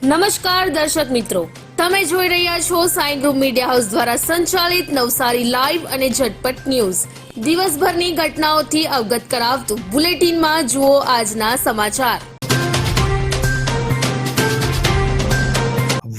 નમસ્કાર દર્શક મિત્રો, તમે જોઈ રહ્યા છો સાઈ ગ્રુપ મીડિયા હાઉસ દ્વારા સંચાલિત નવસારી લાઈવ અને ઝટપટ ન્યૂઝ. દિવસભરની ઘટનાઓથી અવગત કરાવતું બુલેટિનમાં જુઓ આજના સમાચાર.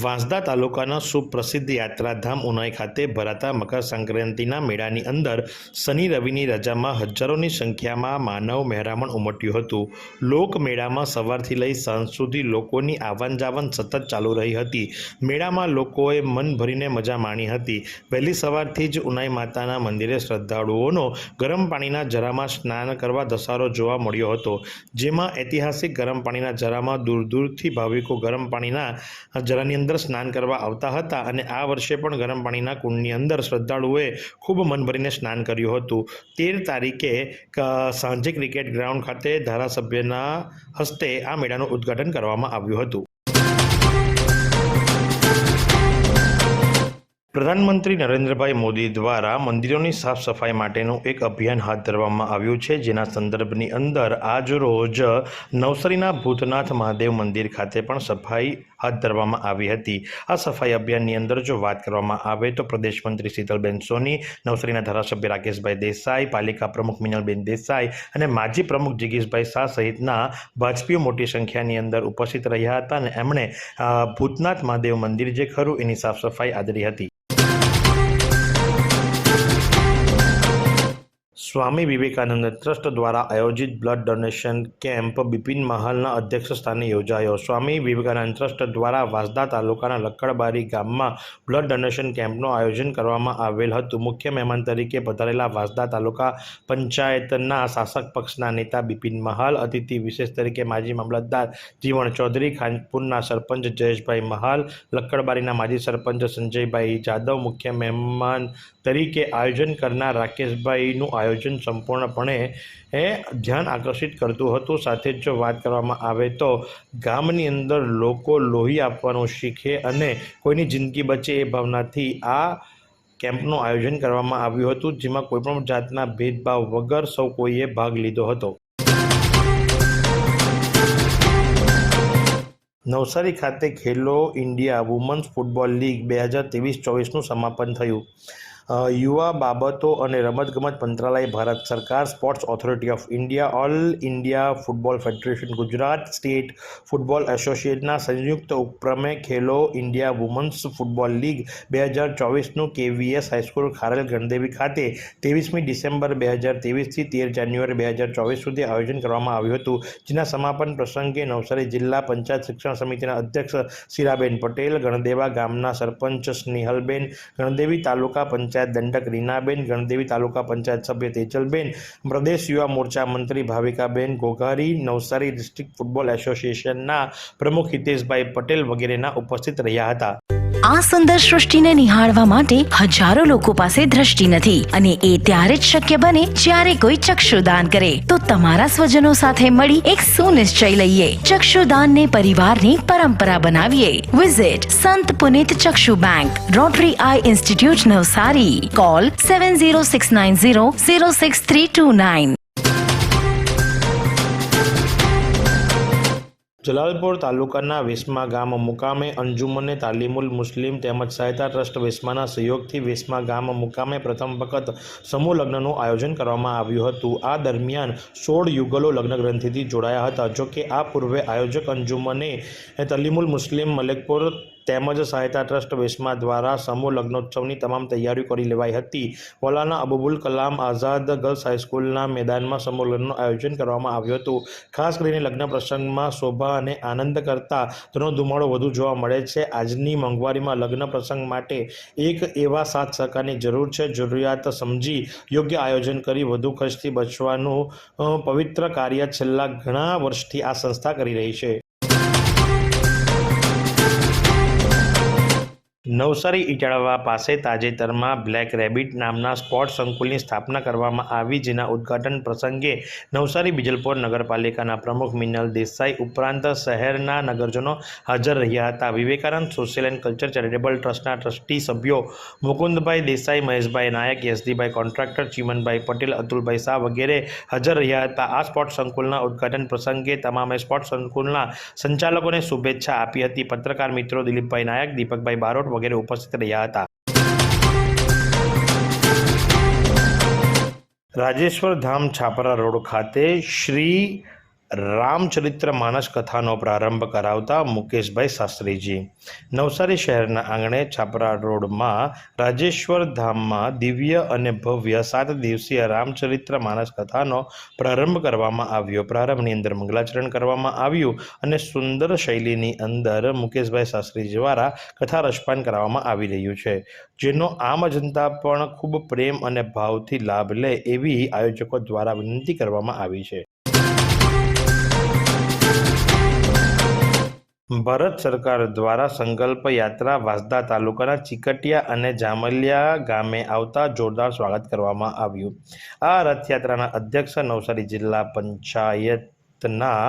વાંસદા તાલુકાના સુપ્રસિદ્ધ યાત્રાધામ ઉનાઈ ખાતે ભરાતા મકર સંક્રાંતિના મેળાની અંદર શનિ રવિની રજામાં હજારોની સંખ્યામાં માનવ મહેરામણ ઉમટ્યું હતું. લોકમેળામાં સવારથી લઈ સાંજ સુધી લોકોની આવન જાવન સતત ચાલુ રહી હતી. મેળામાં લોકોએ મન ભરીને મજા માણી હતી. વહેલી સવારથી જ ઉનાઈ માતાના મંદિરે શ્રદ્ધાળુઓનો ગરમ પાણીના જરામાં સ્નાન કરવા ધસારો જોવા મળ્યો હતો, જેમાં ઐતિહાસિક ગરમ પાણીના જરામાં દૂર દૂરથી ભાવિકો ગરમ પાણીના જરાની અંદર સ્નાન કરવા આવતા હતા અને આ વર્ષે પણ ગરમ પાણીના કુંડની અંદર શ્રદ્ધાળુઓએ ખૂબ મન ભરીને સ્નાન કર્યું હતું. 13 તારીખે સાંજે ક્રિકેટ ગ્રાઉન્ડ ખાતે ધારાસભ્યના હસ્તે આ મેળાનું ઉદ્ઘાટન કરવામાં આવ્યું હતું. પ્રધાનમંત્રી નરેન્દ્રભાઈ મોદી દ્વારા મંદિરોની સાફ સફાઈ માટેનું એક અભિયાન હાથ ધરવામાં આવ્યું છે, જેના સંદર્ભની અંદર આજ રોજ નવસારીના ભૂતનાથ મહાદેવ મંદિર ખાતે પણ સફાઈ હાથ ધરવામાં આવી હતી. આ સફાઈ અભિયાનની અંદર જો વાત કરવામાં આવે તો પ્રદેશ મંત્રી શીતલબેન સોની, નવસારીના ધારાસભ્ય રાકેશભાઈ દેસાઈ, પાલિકા પ્રમુખ મિનલબેન દેસાઈ અને માજી પ્રમુખ જિગીશભાઈ શાહ સહિતના ભાજપીઓ મોટી સંખ્યાની અંદર ઉપસ્થિત રહ્યા હતા અને એમણે ભૂતનાથ મહાદેવ મંદિર જે ખરું એની સાફ સફાઈ આદરી હતી. સ્વામી વિવેકાનંદ ટ્રસ્ટ દ્વારા આયોજિત બ્લડ ડોનેશન કેમ્પ બિપિન મહાલના અધ્યક્ષ સ્થાને યોજાયો. સ્વામી વિવેકાનંદ ટ્રસ્ટ દ્વારા વાંસદા તાલુકાના લક્કડબારી ગામમાં બ્લડ ડોનેશન કેમ્પનું આયોજન કરવામાં આવેલ હતું. મુખ્ય મહેમાન તરીકે પધારેલા વાંસદા તાલુકા પંચાયતના શાસક પક્ષના નેતા બિપિન મહાલ, અતિથિ વિશેષ તરીકે માજી મામલતદાર જીવણ ચૌધરી, ખાનપુરના સરપંચ જયેશભાઈ મહાલ, લક્કડબારીના માજી સરપંચ સંજયભાઈ જાદવ, મુખ્ય મહેમાન તરીકે આયોજન કરનાર રાકેશભાઈનું આયોજન સંપૂર્ણપણે ધ્યાન આકર્ષિત કરતું હતું. સાથે જ જો વાત કરવામાં આવે તો ગામની અંદર લોકો લોહી આપવાનું શીખે અને કોઈની જિંદગી બચે એ ભાવનાથી આ કેમ્પનું આયોજન કરવામાં આવ્યું હતું, જેમાં કોઈપણ જાતના ભેદભાવ વગર સૌ કોઈએ ભાગ લીધો હતો. નવસારી ખાતે Khelo India women's football league 2023-24નું સમાપન થયું. યુવા બાબતો અને રમતગમત મંત્રાલય, ભારત સરકાર, sports authority of India, all India football federation, Gujarat state football એસોસિએશનના સંયુક્ત ઉપક્રમે Khelo India women's football league 2024નું KVS હાઈસ્કૂલ ખારેલ ગણદેવી ખાતે 23મી ડિસેમ્બર 2023થી 13 જાન્યુઆરી 2024 સુધી આયોજન કરવામાં આવ્યું હતું, જેના સમાપન પ્રસંગે નવસારી જિલ્લા પંચાયત શિક્ષણ સમિતિના અધ્યક્ષ શીરાબેન પટેલ, ગણદેવા ગામના સરપંચ સ્નેહલબેન, ગણદેવી તાલુકા પંચાયત દંડક રીનાબેન, ગણદેવી તાલુકા પંચાયત સભ્ય તેજલબેન, પ્રદેશ યુવા મોરચા મંત્રી ભાવિકાબેન ઘોઘારી, નવસારી ડિસ્ટ્રિક્ટ ફૂટબોલ એસોસિએશનના પ્રમુખ હિતેશભાઈ પટેલ વગેરેના ઉપસ્થિત રહ્યા હતા. આ સુંદર સૃષ્ટિને નિહાળવા માટે હજારો લોકો પાસે દ્રષ્ટિ નથી અને એ ત્યારે જ શક્ય બને જ્યારે કોઈ ચક્ષુદાન કરે. તો તમારા સ્વજનો સાથે મળી એક સુનિશ્ચય લઈએ, ચક્ષુદાનને પરિવારની પરંપરા બનાવીએ. Visit Sant Punit Chakshu bank, Rotary eye institute Navsari. Call 7069006329. જલાલપોર તાલુકાના વેસમા ગામ મુકામે અંજુમને તાલીમુલ મુસ્લિમ તેમજ સહાયતા ટ્રસ્ટ વેસમાના સહયોગથી વેસમા ગામ મુકામે પ્રથમ વખત સમૂહ લગ્નનું આયોજન કરવામાં આવ્યું હતું. આ દરમિયાન 16 યુગલો લગ્ન ગ્રંથિથી જોડાયા હતા. જોકે આ પૂર્વે આયોજક અંજુમને તાલીમુલ મુસ્લિમ મલેકપુર તેમજ સહાયતા ટ્રસ્ટ વેસમા દ્વારા સમૂહ લગ્નોત્સવની તમામ તૈયારીઓ કરી લેવાઈ હતી. મૌલાના અબુલ કલામ આઝાદ ગર્લ્સ હાઈસ્કૂલના મેદાનમાં સમૂહ લગ્નનું આયોજન કરવામાં આવ્યું હતું. ખાસ કરીને લગ્ન પ્રસંગમાં શોભા અને આનંદ કરતા તેનો ધુમાડો વધુ જોવા મળે છે. આજની મોંઘવારીમાં લગ્ન પ્રસંગ માટે એક એવા સાથ સહકારની જરૂર છે. જરૂરિયાત સમજી યોગ્ય આયોજન કરી વધુ ખર્ચથી બચવાનું પવિત્ર કાર્ય છેલ્લા ઘણા વર્ષથી આ સંસ્થા કરી રહી છે. નવસારી ઇટાળવા પાસે તાજેતરમાં બ્લેક રેબિટ નામના સ્પોર્ટ્સ સંકુલની સ્થાપના કરવામાં આવી, જેના ઉદ્ઘાટન પ્રસંગે નવસારી બિજલપોર નગરપાલિકાના પ્રમુખ મિનલ દેસાઈ ઉપરાંત શહેરના નગરજનો હાજર રહ્યા હતા. Vivekananda social and culture charitable ટ્રસ્ટના ટ્રસ્ટી સભ્યો મુકુંદભાઈ દેસાઈ, મહેશભાઈ નાયક, યશદીભાઈ કોન્ટ્રાક્ટર, ચીમનભાઈ પટેલ, અતુલભાઈ શાહ વગેરે હાજર રહ્યા હતા. આ સ્પોર્ટ્સ સંકુલના ઉદ્ઘાટન પ્રસંગે તમામે સ્પોર્ટ્સ સંકુલના સંચાલકોને શુભેચ્છા આપી હતી. પત્રકાર મિત્રો દિલીપભાઈ નાયક, દીપકભાઈ બારોટ વગેરે ઉપસ્થિત રહ્યા હતા. રાજેશ્વર ધામ છાપરા રોડ ખાતે શ્રી રામચરિત્ર માનસ કથાનો પ્રારંભ કરાવતા મુકેશભાઈ શાસ્ત્રીજી. નવસારી શહેરના આંગણે છાપરા રોડમાં રાજેશ્વર ધામમાં દિવ્ય અને ભવ્ય 7 દિવસીય રામચરિત્ર માનસ કથાનો પ્રારંભ કરવામાં આવ્યો. પ્રારંભની અંદર મંગલાચરણ કરવામાં આવ્યું અને સુંદર શૈલીની અંદર મુકેશભાઈ શાસ્ત્રીજી દ્વારા કથા રસપાન કરવામાં આવી રહ્યું છે, જેનો આમ જનતા પણ ખૂબ પ્રેમ અને ભાવથી લાભ લે એવી આયોજકો દ્વારા વિનંતી કરવામાં આવી છે. ભારત સરકાર દ્વારા સંકલ્પ યાત્રા વાંસદા તાલુકાના ચીકટિયા અને જામલિયા ગામે આવતા જોરદાર સ્વાગત કરવામાં આવ્યું. આ રથયાત્રાના અધ્યક્ષ નવસારી જિલ્લા પંચાયતના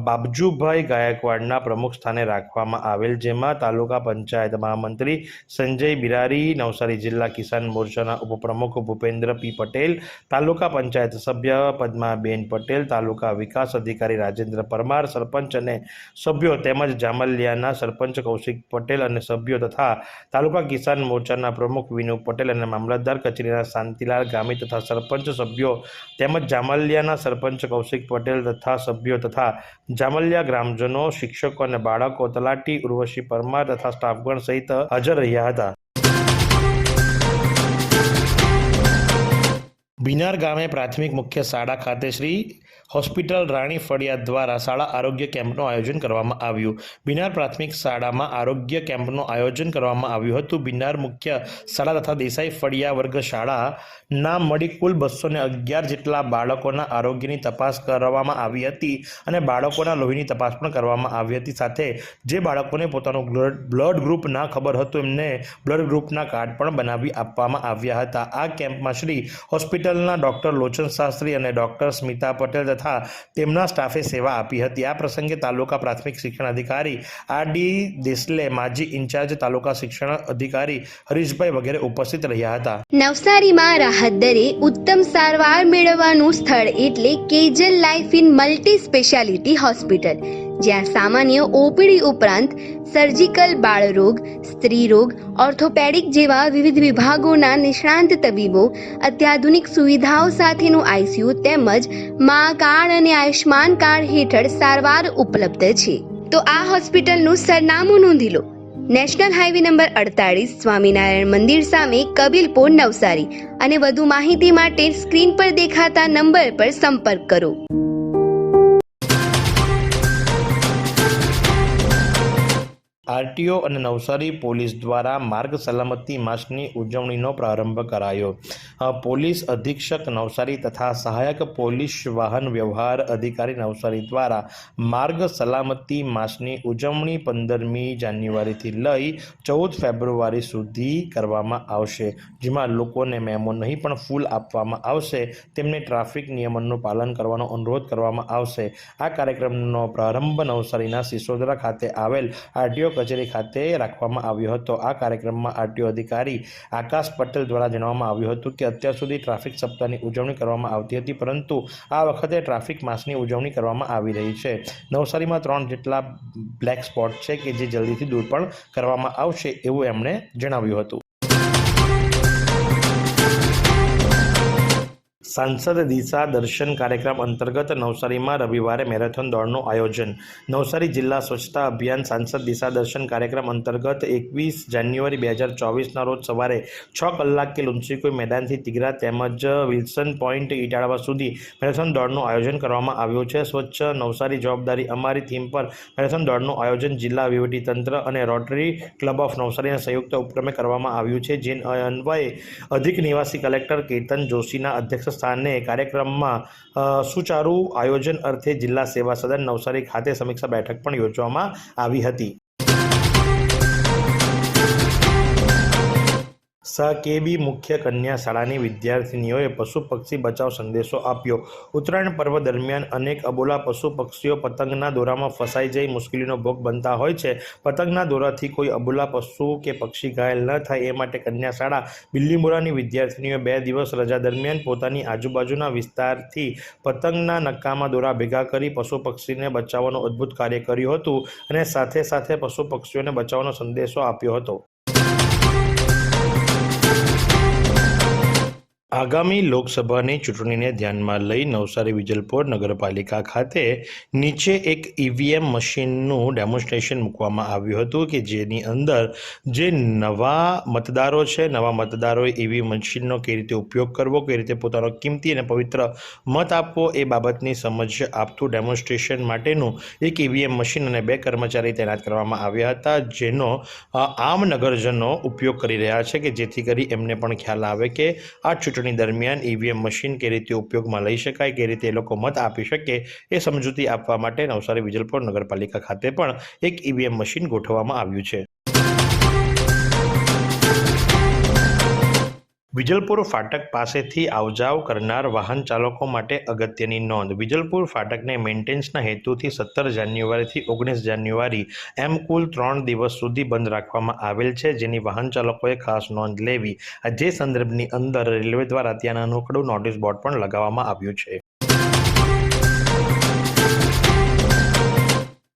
બાબજુભાઈ ગાયકવાડના પ્રમુખ સ્થાને રાખવામાં આવેલ, જેમાં તાલુકા પંચાયત મહામંત્રી સંજય બિરારી, નવસારી જિલ્લા કિસાન મોરચાના ઉપપ્રમુખ ભૂપેન્દ્ર પી પટેલ, તાલુકા પંચાયત સભ્ય પદ્માબેન પટેલ, તાલુકા વિકાસ અધિકારી રાજેન્દ્ર પરમાર, સરપંચ અને સભ્યો તેમજ જામલિયાના સરપંચ કૌશિક પટેલ અને સભ્યો તથા તાલુકા કિસાન મોરચાના પ્રમુખ વિનુ પટેલ અને મામલતદાર કચેરીના શાંતિલાલ ગામી તથા સરપંચ સભ્યો તેમજ જામલિયાના સરપંચ કૌશિક પટેલ તથા સભ્યો તથા જામલિયા ગ્રામજનો, શિક્ષકો અને બાળકો, તલાટી ઉર્વશી પરમાર તથા સ્ટાફગણ સહિત હાજર રહ્યા હતા. બિનાર ગામે પ્રાથમિક મુખ્ય શાળા ખાતે શ્રી હોસ્પિટલ રાણી ફળિયા દ્વારા શાળા આરોગ્ય કેમ્પનું આયોજન કરવામાં આવ્યું. બિનાર પ્રાથમિક શાળામાં આરોગ્ય કેમ્પનું આયોજન કરવામાં આવ્યું હતું. બિનાર મુખ્ય શાળા તથા દેસાઈ ફળિયા વર્ગ શાળાના મળી કુલ 211 જેટલા બાળકોના આરોગ્યની તપાસ કરવામાં આવી હતી અને બાળકોના લોહીની તપાસ પણ કરવામાં આવી હતી. સાથે જે બાળકોને પોતાનું બ્લડ ગ્રુપ ના ખબર હતું એમને બ્લડ ગ્રુપના કાર્ડ પણ બનાવી આપવામાં આવ્યા હતા. આ કેમ્પમાં શ્રી હોસ્પિટલના ડૉક્ટર લોચન શાસ્ત્રી અને ડૉક્ટર સ્મિતા પટેલ તથા તેમના સ્ટાફે સેવા આપી હતી. આ પ્રસંગે તાલુકા પ્રાથમિક શિક્ષણ અધિકારી આર.ડી. દેસલે, માજી ઇન્ચાર્જ તાલુકા શિક્ષણ અધિકારી હરીશભાઈ વગેરે ઉપસ્થિત રહ્યા હતા. નવસારીમાં રાહત દરે ઉત્તમ સારવાર મેળવવાનું સ્થળ એટલે Kejal life in multi speciality hospital, જ્યાં સામાન્ય ઓપીડી ઉપરાંત સર્જિકલ, બાળરોગ, સ્ત્રી રોગ, ઓર્થોપેડિક જેવા વિવિધ વિભાગોના નિષ્ણાંત તબીબો, અત્યાધુનિક સુવિધાઓ સાથેનું આઈસીયુ તેમજ મા કાર્ડ અને આયુષ્માન કાર્ડ હેઠળ સારવાર ઉપલબ્ધ છે. તો આ હોસ્પિટલનું સરનામું નોંધી લો. નેશનલ હાઈવે નંબર 48, સ્વામિનારાયણ મંદિર સામે, કબીલપુર, નવસારી. અને વધુ માહિતી માટે સ્ક્રીન પર દેખાતા નંબર પર સંપર્ક કરો. આરટીઓ અને નવસારી પોલીસ દ્વારા માર્ગ સલામતી માસની ઉજવણીનો પ્રારંભ કરાયો. પોલીસ અધિક્ષક નવસારી તથા સહાયક પોલીસ વાહન વ્યવહાર અધિકારી નવસારી દ્વારા માર્ગ સલામતી માસની ઉજવણી 15મી જાન્યુઆરીથી લઈ 14 ફેબ્રુઆરી સુધી કરવામાં આવશે, જેમાં લોકોને મેમો નહીં પણ ફૂલ આપવામાં આવશે. તેમને ટ્રાફિક નિયમનનું પાલન કરવાનો અનુરોધ કરવામાં આવશે. આ કાર્યક્રમનો પ્રારંભ નવસારીના સિસોદરા ખાતે આવેલ આરટીઓ કચેરી ખાતે રાખવામાં આવ્યો હતો. આ કાર્યક્રમમાં આરટીઓ અધિકારી આકાશ પટેલ દ્વારા જણાવવામાં આવ્યું હતું કે અત્યાર સુધી ટ્રાફિક સપ્તાહની ઉજવણી કરવામાં આવતી હતી, પરંતુ આ વખતે ટ્રાફિક માસની ઉજવણી કરવામાં આવી રહી છે. નવસારીમાં 3 જેટલા બ્લેક સ્પોટ છે કે જે જલ્દીથી દૂર પણ કરવામાં આવશે એવું એમણે જણાવ્યું હતું. સાંસદ દિશા દર્શન કાર્યક્રમ અંતર્ગત નવસારીમાં રવિવારે મેરેથોન દોડનું આયોજન. નવસારી જિલ્લા સ્વચ્છતા અભિયાન સાંસદ દિશા દર્શન કાર્યક્રમ અંતર્ગત 21 જાન્યુઆરી 2024ના રોજ સવારે 6 કલાકે લુન્સીકોઈ મેદાનથી તિગરા તેમજ વિલ્સન પોઈન્ટ ઇટાળવા સુધી મેરેથોન દોડનું આયોજન કરવામાં આવ્યું છે. સ્વચ્છ નવસારી જવાબદારી અમારી થીમ પર મેરેથોન દોડનું આયોજન જિલ્લા વહીવટીતંત્ર અને રોટરી ક્લબ ઓફ નવસારીના સંયુક્ત ઉપક્રમે કરવામાં આવ્યું છે. જે અન્વયે અધિક નિવાસી કલેક્ટર કેતન જોશીના અધ્યક્ષ સ્થાને કાર્યક્રમમાં સુચારુ આયોજન અર્થે જિલ્લા સેવા સદન નવસારી ખાતે સમીક્ષા બેઠક પણ યોજવામાં આવી હતી. સાકેબી મુખ્ય કન્યા શાળાની વિદ્યાર્થીનીઓએ પશુ પક્ષી બચાવ સંદેશો આપ્યો. ઉત્તરાયણ પર્વ દરમિયાન અનેક અબોલા પશુ પક્ષીઓ પતંગના દોરામાં ફસાઈ જઈ મુશ્કેલીનો ભોગ બનતા હોય છે. પતંગના દોરાથી કોઈ અબોલા પશુ કે પક્ષી ઘાયલ ન થાય એ માટે કન્યા શાળા બિલ્લીમોરાની વિદ્યાર્થીનીઓએ 2 દિવસ રજા દરમિયાન પોતાની આજુબાજુના વિસ્તારથી પતંગના નક્કામાં દોરા ભેગા કરી પશુ પક્ષીને બચાવવાનું અદ્ભુત કાર્ય કર્યું હતું અને સાથે સાથે પશુ પક્ષીઓને બચાવવાનો સંદેશો આપ્યો હતો. આગામી લોકસભાની ચૂંટણીને ધ્યાનમાં લઈ નવસારી વિજલપોર નગરપાલિકા ખાતે નીચે એક ઈવીએમ મશીનનું ડેમોન્સ્ટ્રેશન મૂકવામાં આવ્યું હતું કે જેની અંદર જે નવા મતદારો છે, નવા મતદારોએ ઈવીએમ મશીનનો કઈ રીતે ઉપયોગ કરવો, કઈ રીતે પોતાનો કિંમતી અને પવિત્ર મત આપવો એ બાબતની સમજ આપતું ડેમોન્સ્ટ્રેશન માટેનું એક ઈવીએમ મશીન અને 2 કર્મચારી તૈનાત કરવામાં આવ્યા હતા, જેનો આમ નગરજનો ઉપયોગ કરી રહ્યા છે કે જેથી કરી એમને પણ ખ્યાલ આવે કે આ ચૂંટણી દરમિયાન ઈવીએમ મશીન કઈ રીતે ઉપયોગમાં લઈ શકાય, કઈ રીતે એ લોકો મત આપી શકે એ સમજૂતી આપવા માટે નવસારી વિજલપોર નગરપાલિકા ખાતે પણ એક ઈવીએમ મશીન ગોઠવવામાં આવ્યું છે. વિજલપુર ફાટક પાસેથી આવજાવ કરનાર વાહન ચાલકો માટે અગત્યની નોંધ. વિજલપુર ફાટકને મેન્ટેનન્સના હેતુથી 17 જાન્યુઆરીથી 19 જાન્યુઆરી એમ કુલ 3 દિવસ સુધી બંધ રાખવામાં આવેલ છે, જેની વાહન ચાલકોએ ખાસ નોંધ લેવી. જે સંદર્ભની અંદર રેલવે દ્વારા ત્યાં નાનકડું નોટિસ બોર્ડ પણ લગાવવામાં આવ્યું છે.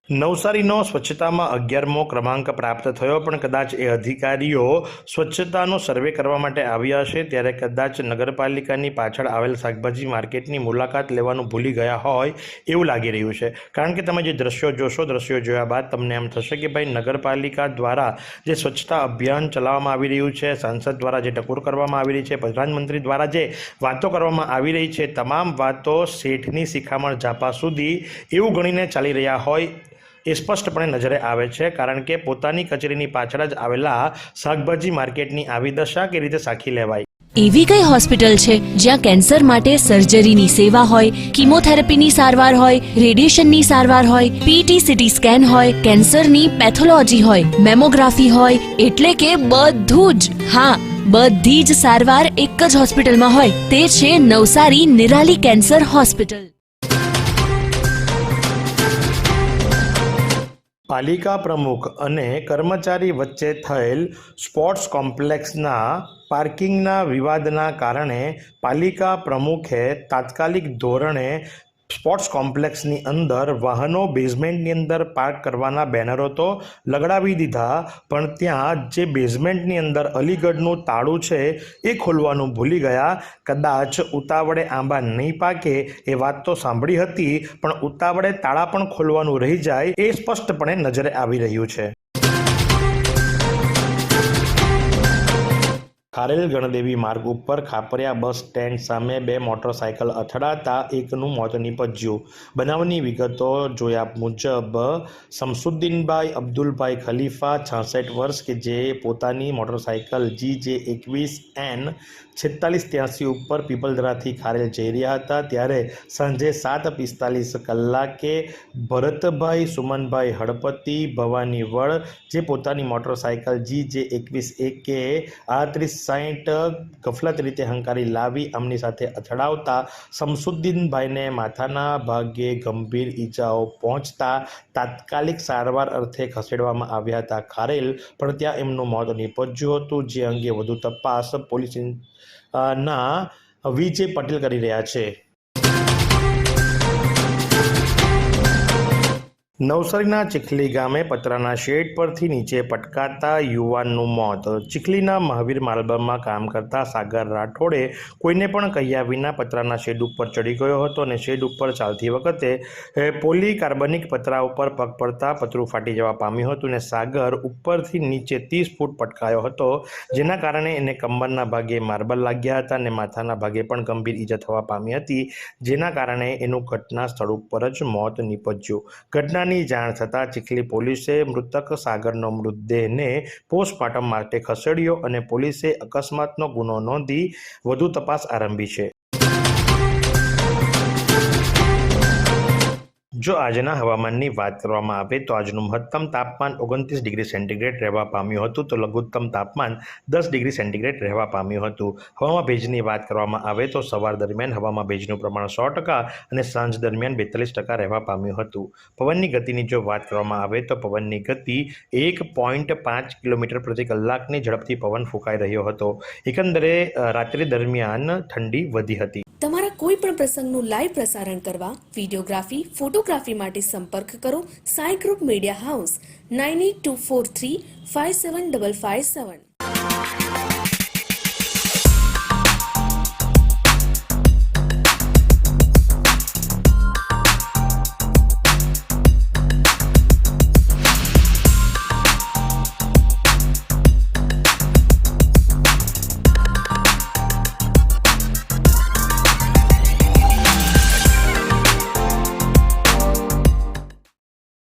નવસારીનો સ્વચ્છતામાં 11મો ક્રમાંક પ્રાપ્ત થયો, પણ કદાચ એ અધિકારીઓ સ્વચ્છતાનો સર્વે કરવા માટે આવ્યા હશે ત્યારે કદાચ નગરપાલિકાની પાછળ આવેલ શાકભાજી માર્કેટની મુલાકાત લેવાનું ભૂલી ગયા હોય એવું લાગી રહ્યું છે. કારણ કે તમે જે દ્રશ્યો જોશો, દ્રશ્યો જોયા બાદ તમને એમ થશે કે ભાઈ નગરપાલિકા દ્વારા જે સ્વચ્છતા અભિયાન ચલાવવામાં આવી રહ્યું છે, સાંસદ દ્વારા જે ટકોર કરવામાં આવી રહી છે, પ્રધાનમંત્રી દ્વારા જે વાતો કરવામાં આવી રહી છે, તમામ વાતો શેઠની શિખામણ ઝાપા સુધી એવું ગણીને ચાલી રહ્યા હોય એ સ્પષ્ટપણે નજરે આવે છે. કારણ કે પોતાની કચેરીની પાછળ જ આવેલા શાકભાજી માર્કેટની આવી દશા કે રીતે સાખી લેવાય. એવી કઈ હોસ્પિટલ છે જ્યાં કેન્સર માટે સર્જરીની સેવા હોય, કીમોથેરાપીની સારવાર હોય, રેડિયેશનની સારવાર હોય, પીટી સીટી સ્કેન હોય, કેન્સરની પેથોલોજી હોય, મેમોગ્રાફી હોય, એટલે કે બધું જ. હા, બધી જ સારવાર એક જ હોસ્પિટલમાં હોય. તે છે નવસારી નિરાલી કેન્સર હોસ્પિટલ. પાલિકા પ્રમુખ અને કર્મચારી વચ્ચે થયેલ સ્પોર્ટ્સ કોમ્પ્લેક્સના પાર્કિંગના વિવાદના કારણે પાલિકા પ્રમુખે તાત્કાલિક ધોરણે સ્પોર્ટ્સ કોમ્પ્લેક્સની અંદર વાહનો બેઝમેન્ટની અંદર પાર્ક કરવાના બેનરો તો લગાડી દીધા, પણ ત્યાં જે બેઝમેન્ટની અંદર અલીગઢનું તાળું છે એ ખોલવાનું ભૂલી ગયા. કદાચ ઉતાવળે આંબા નહીં પાકે એ વાત તો સાંભળી હતી, પણ ઉતાવળે તાળા પણ ખોલવાનું રહી જાય એ સ્પષ્ટપણે નજરે આવી રહ્યું છે. ખારેલ ગણદેવી માર્ગ ઉપર ખાપરિયા બસ સ્ટેન્ડ સામે 2 મોટરસાયકલ અથડાતા એકનું મોત નીપજ્યું. બનાવની વિગતો જોયા મુજબ શમસુદ્દીનભાઈ અબ્દુલભાઈ ખલીફા 66 વર્ષ કે જે પોતાની મોટરસાયકલ GJ21N 4683 ઉપર પીપલદરાથી ખારેલ જઈ રહ્યા હતા ત્યારે સાંજે 7:45 કલાકે ભરતભાઈ સુમનભાઈ હળપતિ ભવાની વડ જે પોતાની મોટરસાયકલ GJ21AK 3860 ગફલત રીતે હંકારી લાવી આમની સાથે અથડાવતા શમસુદ્દીનભાઈને માથાના ભાગે ગંભીર ઈજાઓ પહોંચતા તાત્કાલિક સારવાર અર્થે ખસેડવામાં આવ્યા હતા ખારેલ, પણ ત્યાં એમનું મોત નીપજ્યું હતું. જે અંગે વધુ તપાસ પોલીસ ના વિજય પટેલ કરી રહ્યા છે. નવસારીના ચીખલી ગામે પતરાના શેડ પરથી નીચે પટકાતા યુવાનનું મોત. ચીખલીના મહાવીર માર્બલમાં કામ કરતા સાગર રાઠોડે કોઈને પણ કહ્યા વિના પતરાના શેડ ઉપર ચડી ગયો હતો અને શેડ ઉપર ચાલતી વખતે પોલીકાર્બનિક પતરા ઉપર પગ પડતા પતરું ફાટી જવા પામ્યું હતું અને સાગર ઉપરથી નીચે 30 ફૂટ પટકાયો હતો, જેના કારણે એને કમરના ભાગે માર્બલ લાગ્યા હતા અને માથાના ભાગે પણ ગંભીર ઈજા થવા પામી હતી, જેના કારણે એનું ઘટના સ્થળ ઉપર જ મોત નીપજ્યું. ઘટનાની જાણ થતાં ચીખલી પોલીસે મૃતક સાગરનો મૃતદેહને પોસ્ટમોર્ટમ માટે ખસેડ્યો અને પોલીસે અકસ્માતનો ગુનો નોંધી વધુ તપાસ આરંભી છે. જો આજના હવામાનની વાત કરવામાં આવે તો આજનું મહત્તમ તાપમાન 29 ડિગ્રી સેન્ટીગ્રેડ રહેવા પામ્યું હતું તો લઘુત્તમ તાપમાન 10 ડિગ્રી સેન્ટીગ્રેડ રહેવા પામ્યું હતું. હવામાં ભેજની વાત કરવામાં આવે તો સવાર દરમિયાન હવામાં ભેજનું પ્રમાણ 100% અને સાંજ દરમિયાન 42% રહેવા પામ્યું હતું. પવનની ગતિની જો વાત કરવામાં આવે તો પવનની ગતિ 1.5 કિલોમીટર પ્રતિ કલાકની ઝડપથી પવન ફૂંકાઈ રહ્યો હતો. એકંદરે રાત્રિ દરમિયાન ઠંડી વધી હતી. તમારા કોઈ પણ પ્રસંગનું લાઈવ પ્રસારણ કરવા, વિડીયોગ્રાફી, ફોટોગ્રાફી માટે સંપર્ક કરો સાઈ ગ્રુપ મીડિયા હાઉસ 9824357557.